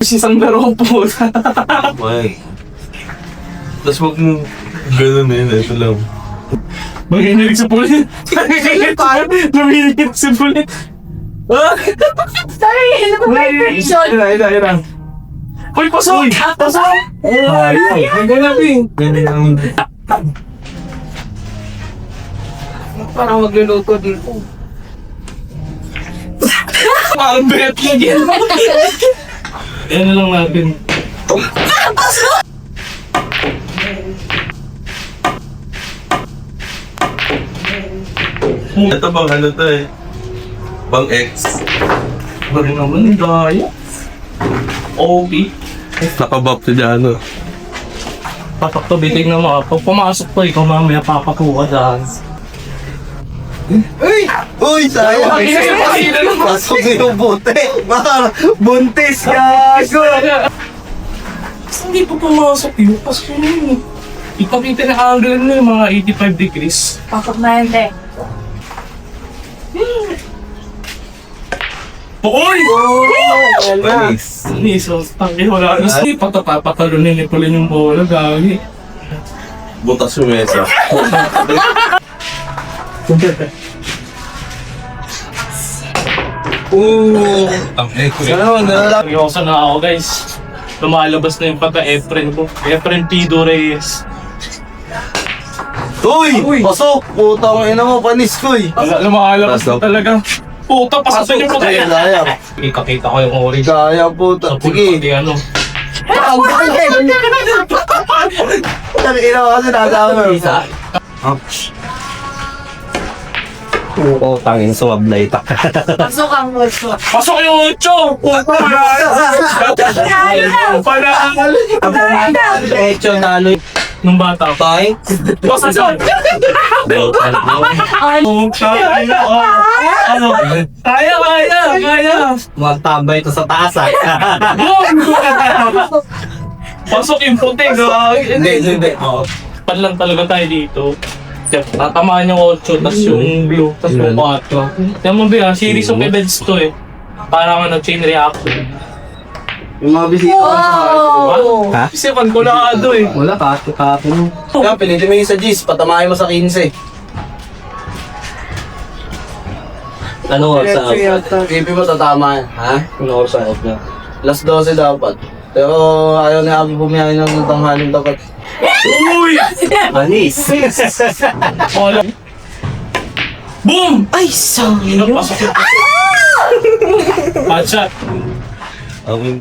Isang laro po. Why? Tapos wag mo gano'n ito lang. Manginginig sa pulit. Nanginginig sa pulit. Sorry, ano ba may version? Ina. Uy, pasok! Pasok! Ay, ang ganabi. Parang magluluto dito. Parang bet lang yan. Yan na lang natin. Ito bang ano to eh? Bang X. Bari naman, daya. OB. Nakabap si Jano. Patok to, bitig na mga. Pag pumasok to, ikaw mamaya papakuha dyan. Uy, sayang. Pasok na yung bote. Baka buntis ka. Kasi hindi po pumasok yun. Pasok yun yun. Ipakita na angle na yung mga 85 degrees. Pasok na yun, te. Uy! Nice. Niso, tangi wala. Hindi pa papatalunin ni Pauline yung bola, gagi. Butas yung mesa. Ang X. Seryoso na ako, guys. Lumalabas na yung pagka-Efren ko. Efren Pido Reyes. Uy, pasok. Putang ina mo, panis ko eh. Wala, lumalabas na Pasok. talaga. Puta, pasok yung mga yan. Sayang. Ikakita ko yung orange. Kaya puta. Sa Sige. pulpag ano. Ang galing. Tangina mo kasi nasama. Oo, tangin sumablay ta. Pasok ang gusto. Pasok yung 8! Puta, Echo na ano. nung bata ko. Tay. Pasok yun! Ano? Kaya! Magtambay to sa taas ah. Pasok yung puti, gawin. Hindi. Oo. Pan lang talaga tayo dito. Tatamaan yung 8, tas yung blue, tas yung 4. Yan mo ba, series of events to eh. Parang chain reaction. Yung mga bisita. Wow! Ha? Kasi pangkulado eh. Wala ka. Yan, pilitin mo yung sa G's. Patamahin mo sa 15. Ano oras sa out? Pipi mo tatama. Ha? Ano oras sa out na? Last 12 dapat. Pero ayaw ni Abi bumiyahin ng tanghaling dapat. Uy! Manis. Wala. Boom! Ay, sorry. Pasok yung puti. Headshot. Ang